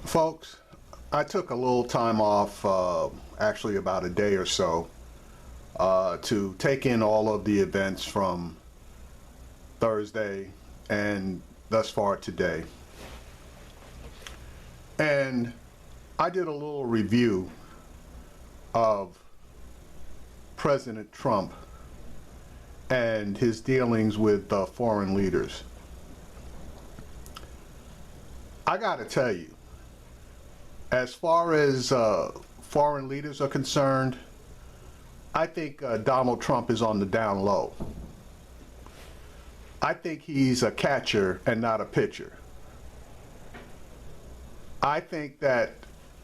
Folks, I took a little time off, actually about a day or so, to take in all of the events from Thursday and thus far today. And I did a little review of President Trump and his dealings with foreign leaders. I gotta tell you, as far as foreign leaders are concerned, I think Donald Trump is on the down low. I think he's a catcher and not a pitcher. I think that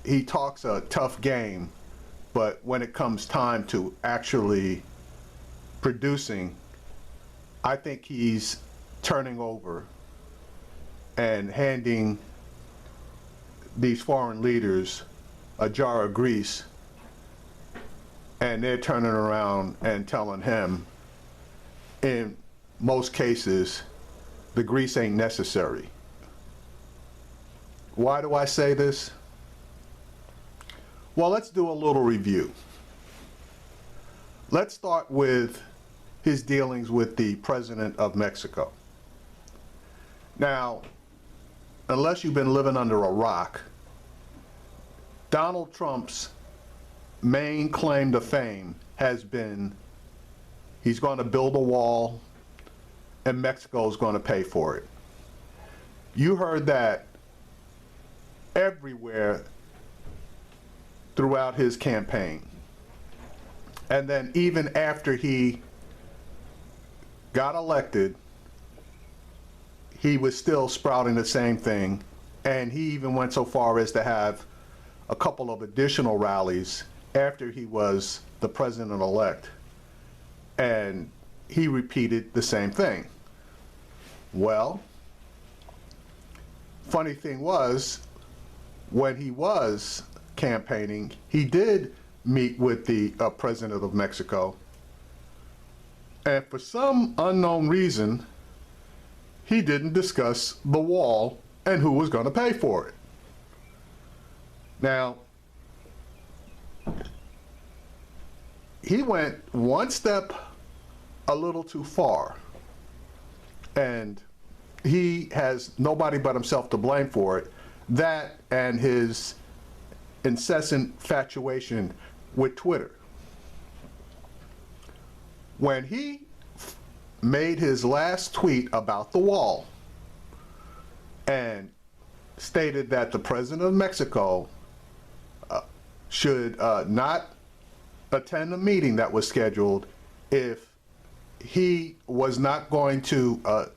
he talks a tough game, but when it comes time to actually producing, I think he's turning over and handing these foreign leaders a jar of grease, and they're turning around and telling him, in most cases, the grease ain't necessary. Why do I say this? Well, let's do a little review. Let's start with his dealings with the President of Mexico. Now, unless you've been living under a rock, Donald Trump's main claim to fame has been he's going to build a wall and Mexico is going to pay for it. You heard that everywhere throughout his campaign. And then even after he got elected, he was still sprouting the same thing, and he even went so far as to have a couple of additional rallies after he was the president-elect, and he repeated the same thing. Well, funny thing was, when he was campaigning, he did meet with the president of Mexico, and for some unknown reason, he didn't discuss the wall and who was going to pay for it. Now, he went one step a little too far, and he has nobody but himself to blame for it. That and his incessant infatuation with Twitter. When he made his last tweet about the wall and stated that the president of Mexico should not attend a meeting that was scheduled if he was not going to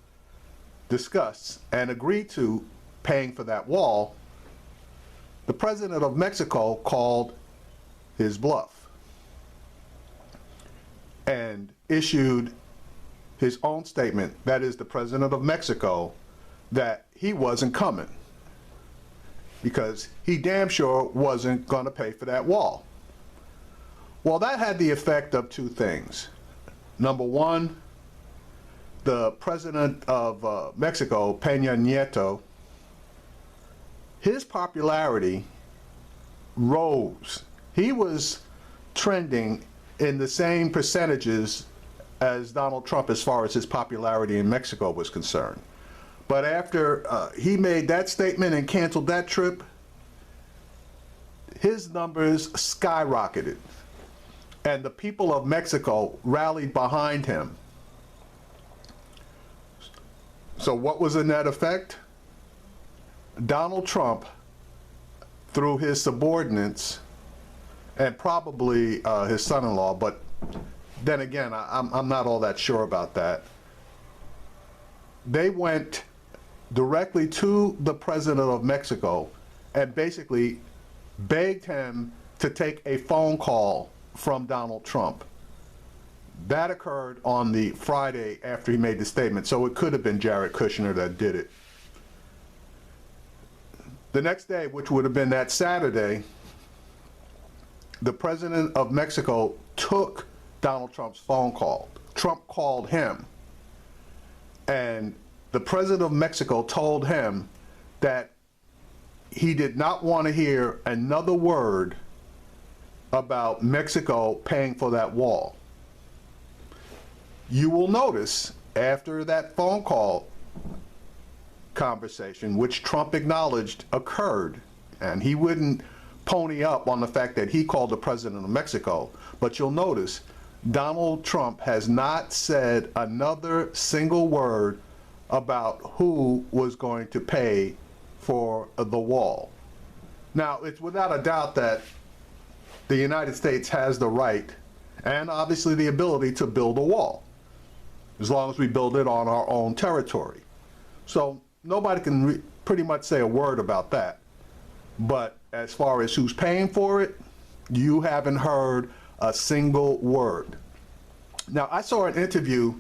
discuss and agree to paying for that wall, the president of Mexico called his bluff and issued his own statement, that is the president of Mexico, that he wasn't coming because he damn sure wasn't going to pay for that wall. Well, that had the effect of two things. Number one, the president of Mexico, Peña Nieto, his popularity rose. He was trending in the same percentages as Donald Trump as far as his popularity in Mexico was concerned. But after he made that statement and canceled that trip, his numbers skyrocketed. And the people of Mexico rallied behind him. So what was the net effect? Donald Trump, through his subordinates, and probably his son-in-law, but then again, I'm not all that sure about that. They went directly to the president of Mexico and basically begged him to take a phone call from Donald Trump. That occurred on the Friday after he made the statement, so it could have been Jared Kushner that did it. The next day, which would have been that Saturday, the president of Mexico took Donald Trump's phone call. Trump called him, and the president of Mexico told him that he did not want to hear another word about Mexico paying for that wall. You will notice after that phone call conversation, which Trump acknowledged occurred, and he wouldn't pony up on the fact that he called the president of Mexico, but you'll notice Donald Trump has not said another single word about who was going to pay for the wall. Now, it's without a doubt that the United States has the right and obviously the ability to build a wall, as long as we build it on our own territory. So nobody can pretty much say a word about that. But as far as who's paying for it, you haven't heard a single word. Now, I saw an interview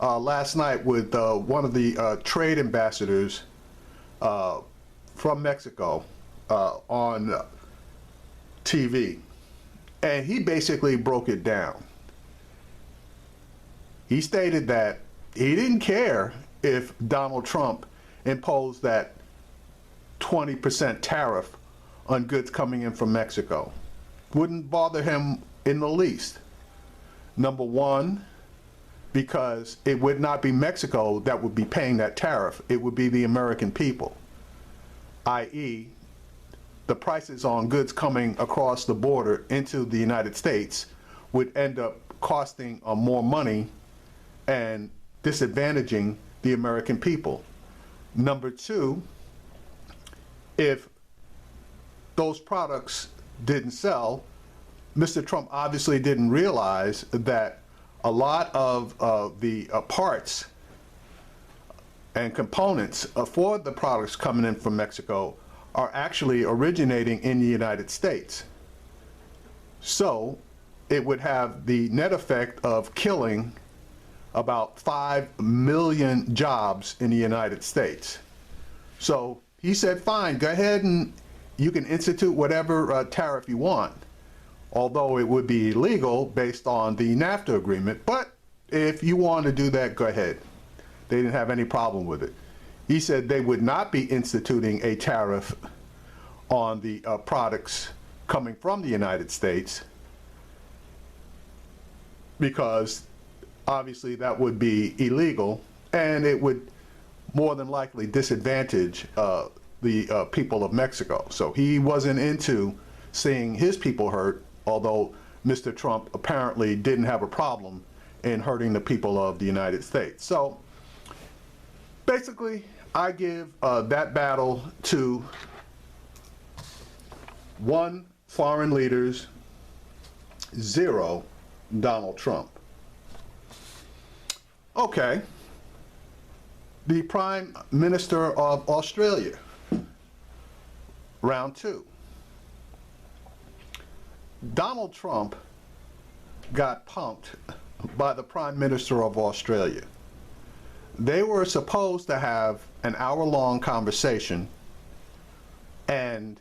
last night with one of the trade ambassadors from Mexico on TV, and he basically broke it down. He stated that he didn't care if Donald Trump imposed that 20% tariff on goods coming in from Mexico. Wouldn't bother him in the least. Number one, because it would not be Mexico that would be paying that tariff. It would be the American people, i.e., the prices on goods coming across the border into the United States would end up costing more money and disadvantaging the American people. Number two, if those products didn't sell, Mr. Trump obviously didn't realize that a lot of the parts and components for the products coming in from Mexico are actually originating in the United States. So it would have the net effect of killing about 5 million jobs in the United States. So he said, fine, go ahead and you can institute whatever tariff you want, although it would be illegal based on the NAFTA agreement. But if you want to do that, go ahead. They didn't have any problem with it. He said they would not be instituting a tariff on the products coming from the United States, because obviously that would be illegal and it would more than likely disadvantage the people of Mexico. So he wasn't into seeing his people hurt, although Mr. Trump apparently didn't have a problem in hurting the people of the United States. So basically, I give that battle to 1, foreign leaders, 0, Donald Trump. Okay, the Prime Minister of Australia, round 2. Donald Trump got punked by the Prime Minister of Australia. They were supposed to have an hour-long conversation, and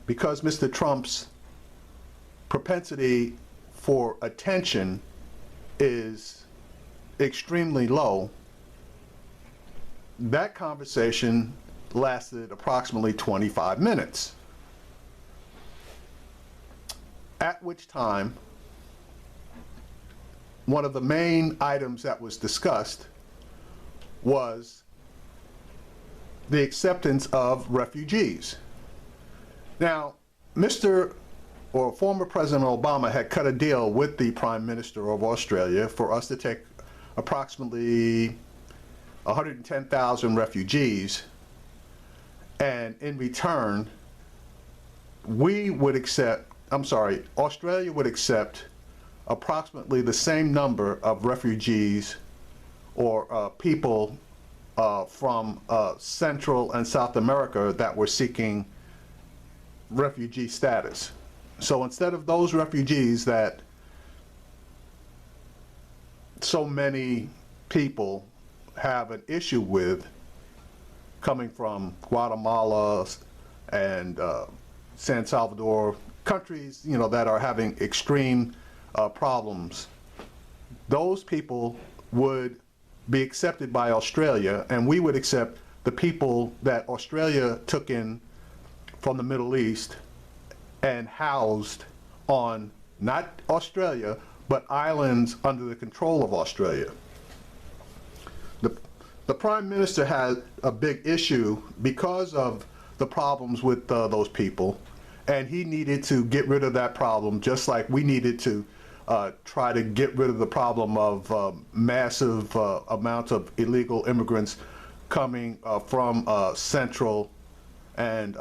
because Mr. Trump's propensity for attention is extremely low, that conversation lasted approximately 25 minutes. At which time, one of the main items that was discussed was the acceptance of refugees. Now, former President Obama had cut a deal with the Prime Minister of Australia for us to take approximately 110,000 refugees, and in return, Australia would accept approximately the same number of refugees or people from Central and South America that were seeking refugee status. So instead of those refugees that so many people have an issue with coming from Guatemala and San Salvador, countries that are having extreme problems, those people would be accepted by Australia, and we would accept the people that Australia took in from the Middle East and housed on not Australia, but islands under the control of Australia. The Prime Minister had a big issue because of the problems with those people, and he needed to get rid of that problem, just like we needed to try to get rid of the problem of massive amounts of illegal immigrants coming from Central and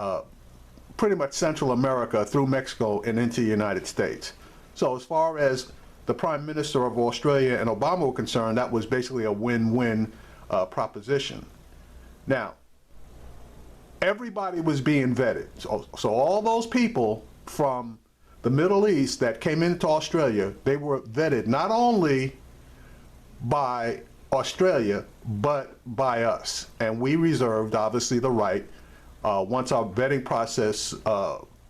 pretty much Central America through Mexico and into the United States. So as far as the Prime Minister of Australia and Obama were concerned, that was basically a win-win proposition. Now, everybody was being vetted. So all those people from the Middle East that came into Australia, they were vetted not only by Australia, but by us. And we reserved, obviously, the right, once our vetting process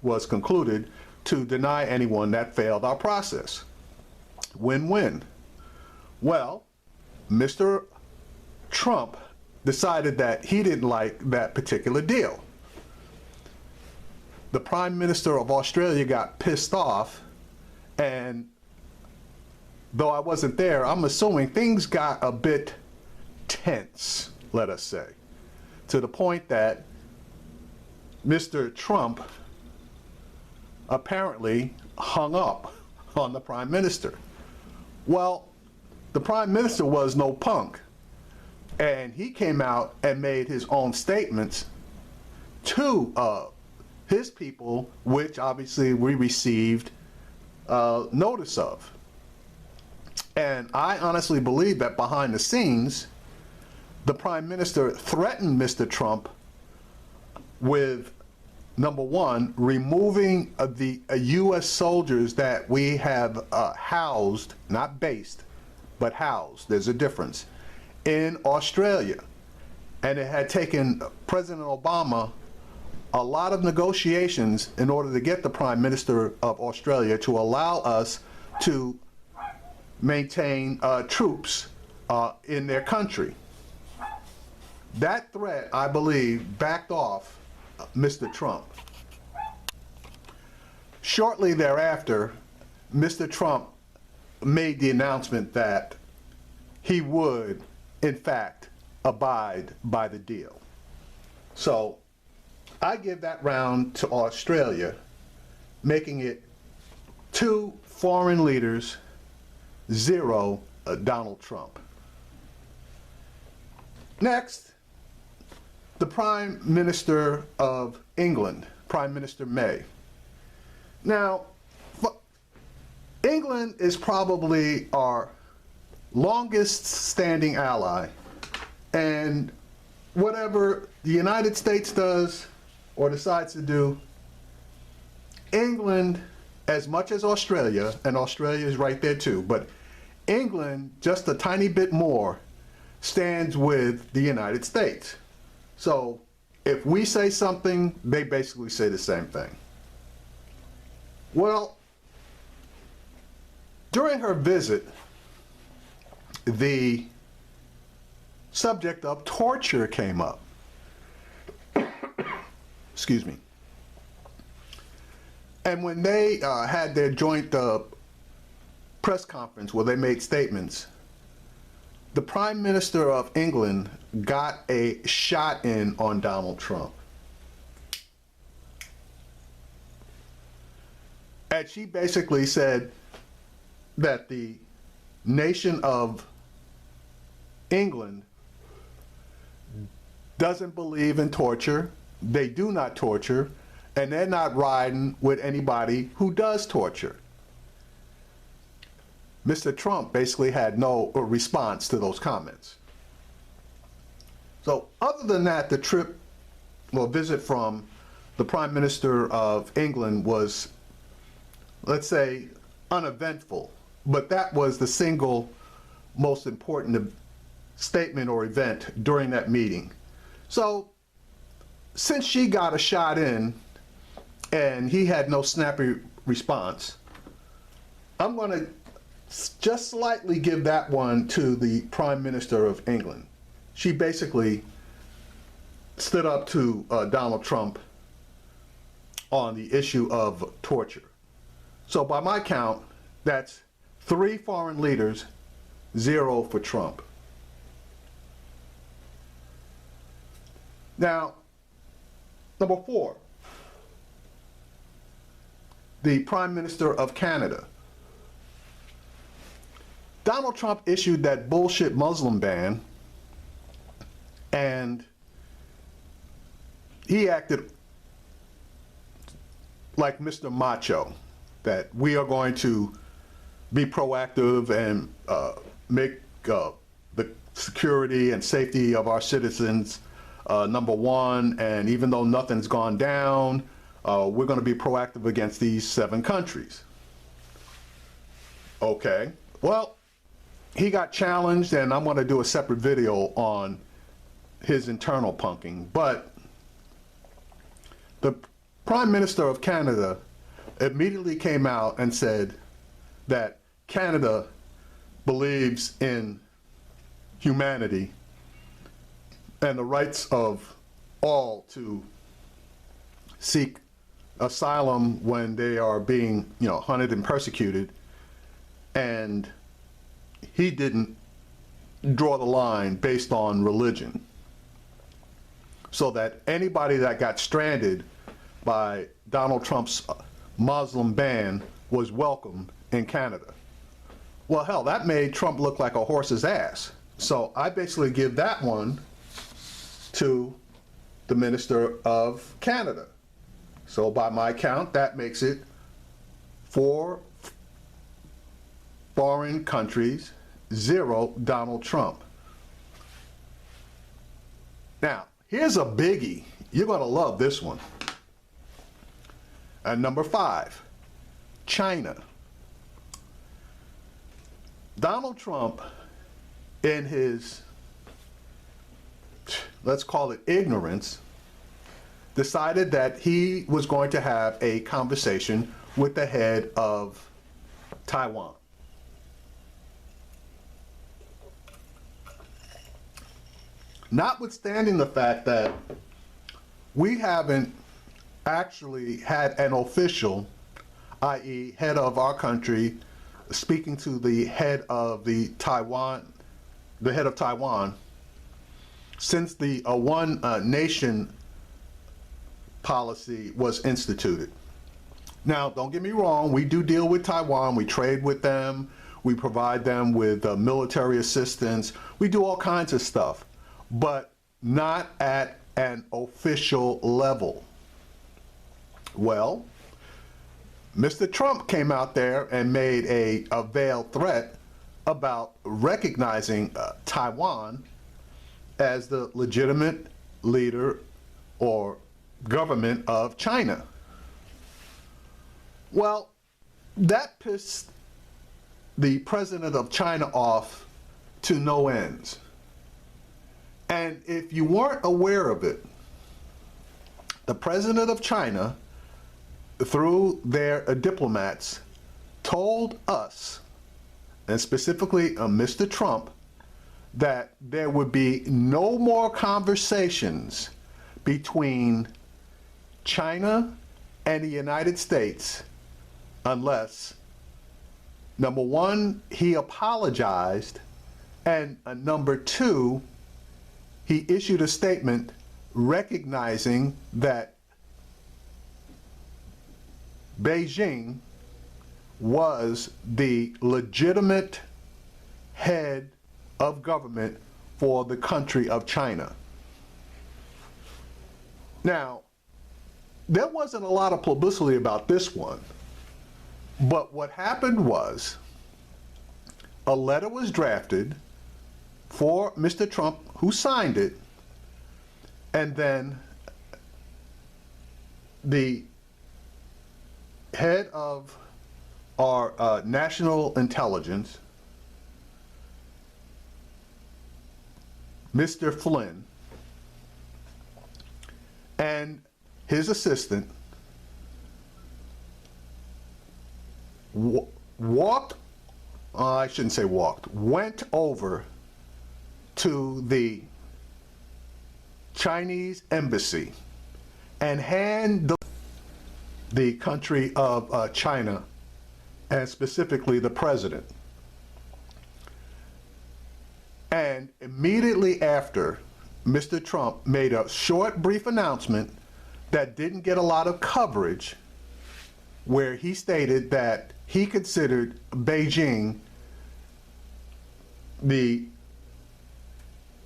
was concluded, to deny anyone that failed our process. Win-win. Well, Mr. Trump decided that he didn't like that particular deal. The Prime Minister of Australia got pissed off, and though I wasn't there, I'm assuming things got a bit tense, let us say, to the point that Mr. Trump apparently hung up on the Prime Minister. Well, the Prime Minister was no punk, and he came out and made his own statements to his people, which obviously we received notice of. And I honestly believe that behind the scenes, the Prime Minister threatened Mr. Trump with, number one, removing the U.S. soldiers that we have housed, not based, but housed, there's a difference, in Australia. And it had taken President Obama a lot of negotiations in order to get the Prime Minister of Australia to allow us to maintain troops in their country. That threat, I believe, backed off Mr. Trump. Shortly thereafter, Mr. Trump made the announcement that he would, in fact, abide by the deal. So I give that round to Australia, making it 2 foreign leaders, 0 Donald Trump. Next, the Prime Minister of England, Prime Minister May. Now, England is probably our longest standing ally, and whatever the United States does or decides to do, England, as much as Australia, and Australia is right there too, but England, just a tiny bit more, stands with the United States. So if we say something, they basically say the same thing. Well, during her visit, the subject of torture came up. Excuse me. And when they had their joint press conference where they made statements, the Prime Minister of England got a shot in on Donald Trump. And she basically said that the nation of England doesn't believe in torture, they do not torture, and they're not riding with anybody who does torture. Mr. Trump basically had no response to those comments. So other than that, the trip or visit from the Prime Minister of England was, let's say, uneventful, but that was the single most important statement or event during that meeting. So since she got a shot in and he had no snappy response, I'm going to just slightly give that one to the Prime Minister of England. She basically stood up to Donald Trump on the issue of torture. So by my count, that's 3 foreign leaders, 0 for Trump. Now, number 4, the Prime Minister of Canada. Donald Trump issued that bullshit Muslim ban, and he acted like Mr. Macho, that we are going to be proactive and make the security and safety of our citizens number 1, and even though nothing's gone down, we're going to be proactive against these 7 countries. Okay, well, he got challenged, and I'm going to do a separate video on his internal punking, but the Prime Minister of Canada immediately came out and said that Canada believes in humanity and the rights of all to seek asylum when they are being, hunted and persecuted. And he didn't draw the line based on religion, so that anybody that got stranded by Donald Trump's Muslim ban was welcome in Canada. Well, hell, that made Trump look like a horse's ass. So I basically give that one to the Minister of Canada. So by my count, that makes it 4 foreign countries, 0 Donald Trump. Now, here's a biggie. You're going to love this one. And number 5, China. Donald Trump, in his, let's call it ignorance, decided that he was going to have a conversation with the head of Taiwan. Notwithstanding the fact that we haven't actually had an official, i.e. head of our country, speaking to the head of the head of Taiwan, since the one nation policy was instituted. Now, don't get me wrong, we do deal with Taiwan, we trade with them, we provide them with military assistance, we do all kinds of stuff, but not at an official level. Well, Mr. Trump came out there and made a veiled threat about recognizing Taiwan as the legitimate leader or government of China. Well, that pissed the president of China off to no ends. And if you weren't aware of it, the president of China, through their diplomats, told us, and specifically Mr. Trump, that there would be no more conversations between China and the United States unless, number 1, he apologized, and number 2, he issued a statement recognizing that Beijing was the legitimate head of government for the country of China. Now, there wasn't a lot of publicity about this one, but what happened was a letter was drafted for Mr. Trump, who signed it, and then the head of our national intelligence, Mr. Flynn, and his assistant went over to the Chinese embassy and hand the country of China, and specifically the president. And immediately after, Mr. Trump made a short, brief announcement that didn't get a lot of coverage, where he stated that he considered Beijing the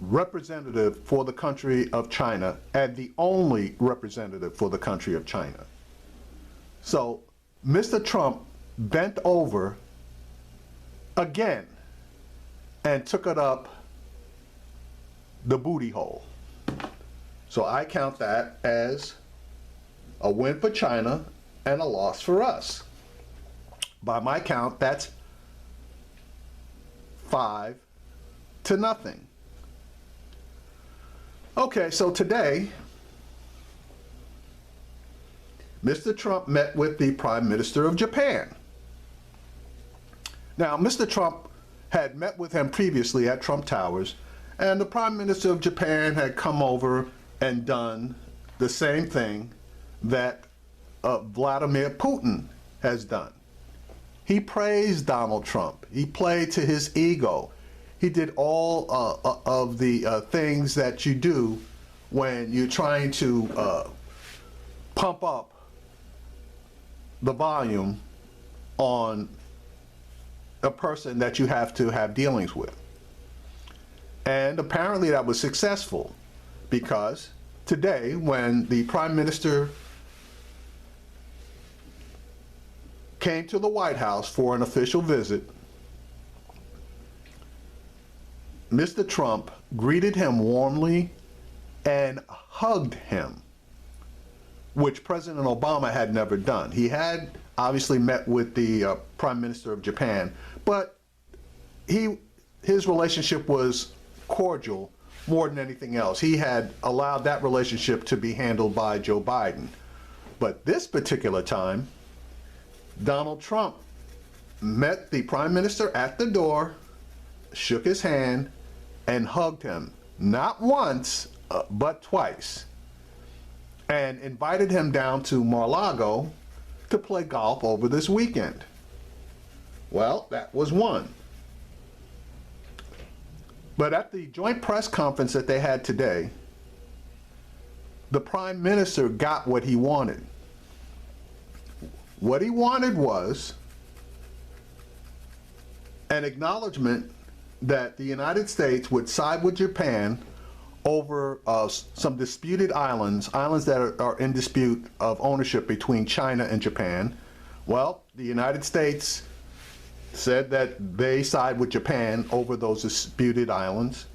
representative for the country of China and the only representative for the country of China. So Mr. Trump bent over again and took it up the booty hole. So I count that as a win for China and a loss for us. By my count, that's 5-0. Okay, so today, Mr. Trump met with the Prime Minister of Japan. Now, Mr. Trump had met with him previously at Trump Towers, and the Prime Minister of Japan had come over and done the same thing that Vladimir Putin has done. He praised Donald Trump. He played to his ego. He did all of the things that you do when you're trying to pump up the volume on a person that you have to have dealings with. And apparently that was successful, because today, when the Prime Minister came to the White House for an official visit, Mr. Trump greeted him warmly and hugged him, which President Obama had never done. He had obviously met with the Prime Minister of Japan, but his relationship was cordial more than anything else. He had allowed that relationship to be handled by Joe Biden. But this particular time, Donald Trump met the Prime Minister at the door, shook his hand, and hugged him, not once, but twice, and invited him down to Mar-a-Lago to play golf over this weekend. Well, that was one. But at the joint press conference that they had today, the Prime Minister got what he wanted. What he wanted was an acknowledgement that the United States would side with Japan over some disputed islands that are in dispute of ownership between China and Japan. Well, the United States said that they side with Japan over those disputed islands.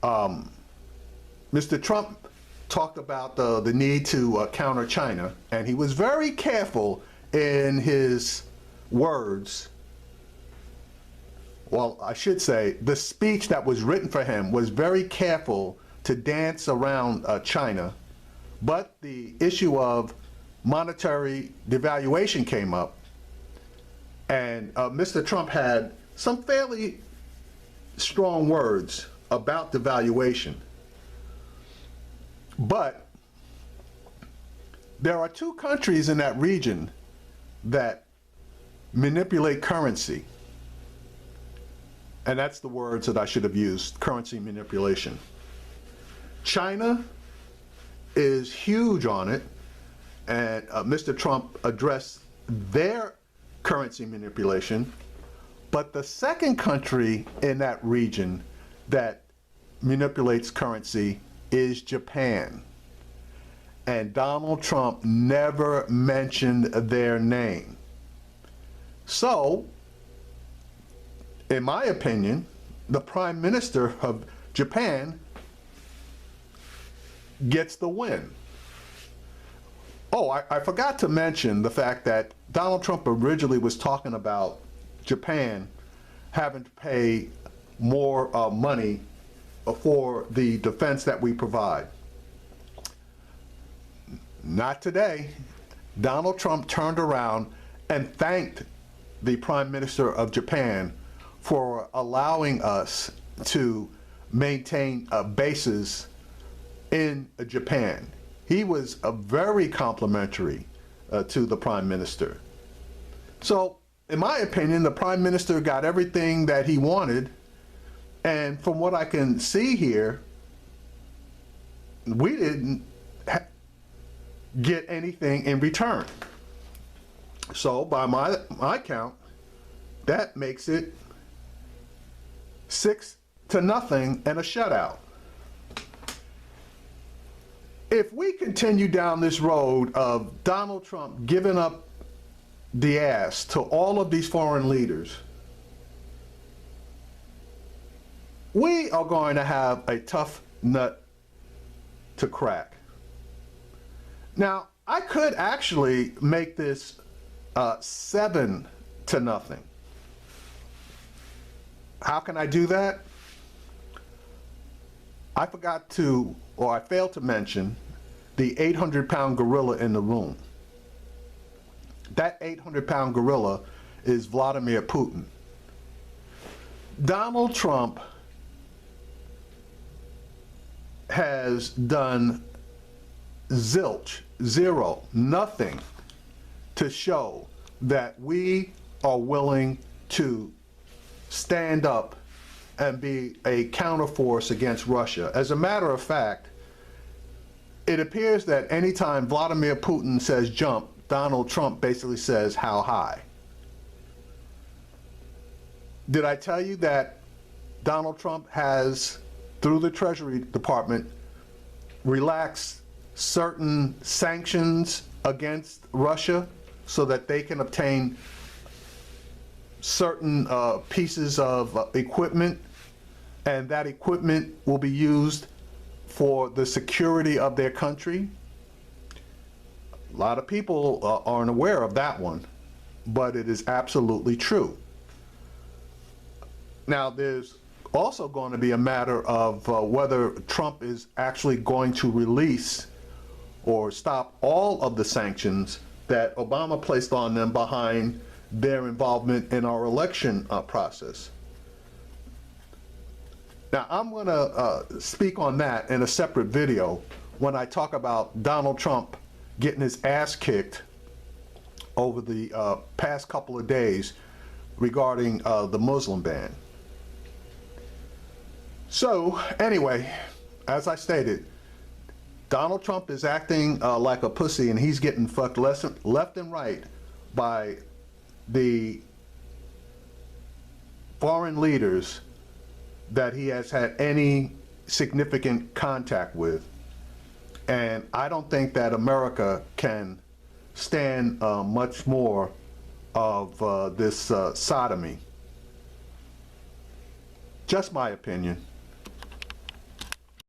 Mr. Trump talked about the need to counter China, and he was very careful in his words. Well, I should say, the speech that was written for him was very careful to dance around China, but the issue of monetary devaluation came up, and Mr. Trump had some fairly strong words about devaluation. But there are two countries in that region that manipulate currency. And that's the words that I should have used, currency manipulation. China is huge on it, and Mr. Trump addressed their currency manipulation. But the second country in that region that manipulates currency is Japan. And Donald Trump never mentioned their name. So, in my opinion, the Prime Minister of Japan gets the win. Oh, I forgot to mention the fact that Donald Trump originally was talking about Japan having to pay more money for the defense that we provide. Not today. Donald Trump turned around and thanked the Prime Minister of Japan for allowing us to maintain bases in Japan. He was very complimentary to the prime minister. So, in my opinion, the prime minister got everything that he wanted. And from what I can see here, we didn't get anything in return. So, by my count, that makes it 6-0 and a shutout. If we continue down this road of Donald Trump giving up the ass to all of these foreign leaders, we are going to have a tough nut to crack. Now, I could actually make this 7-0. How can I do that? I failed to mention the 800-pound gorilla in the room. That 800-pound gorilla is Vladimir Putin. Donald Trump has done zero, nothing to show that we are willing to stand up and be a counterforce against Russia. As a matter of fact, it appears that anytime Vladimir Putin says jump, Donald Trump basically says how high. Did I tell you that Donald Trump has, through the Treasury Department, relaxed certain sanctions against Russia so that they can obtain certain pieces of equipment, and that equipment will be used for the security of their country? A lot of people aren't aware of that one, but it is absolutely true. Now, there's also going to be a matter of whether Trump is actually going to release or stop all of the sanctions that Obama placed on them behind their involvement in our election process. Now, I'm going to speak on that in a separate video when I talk about Donald Trump getting his ass kicked over the past couple of days regarding the Muslim ban. So, anyway, as I stated, Donald Trump is acting like a pussy, and he's getting fucked left and right by the foreign leaders that he has had any significant contact with. And I don't think that America can stand much more of this sodomy. Just my opinion.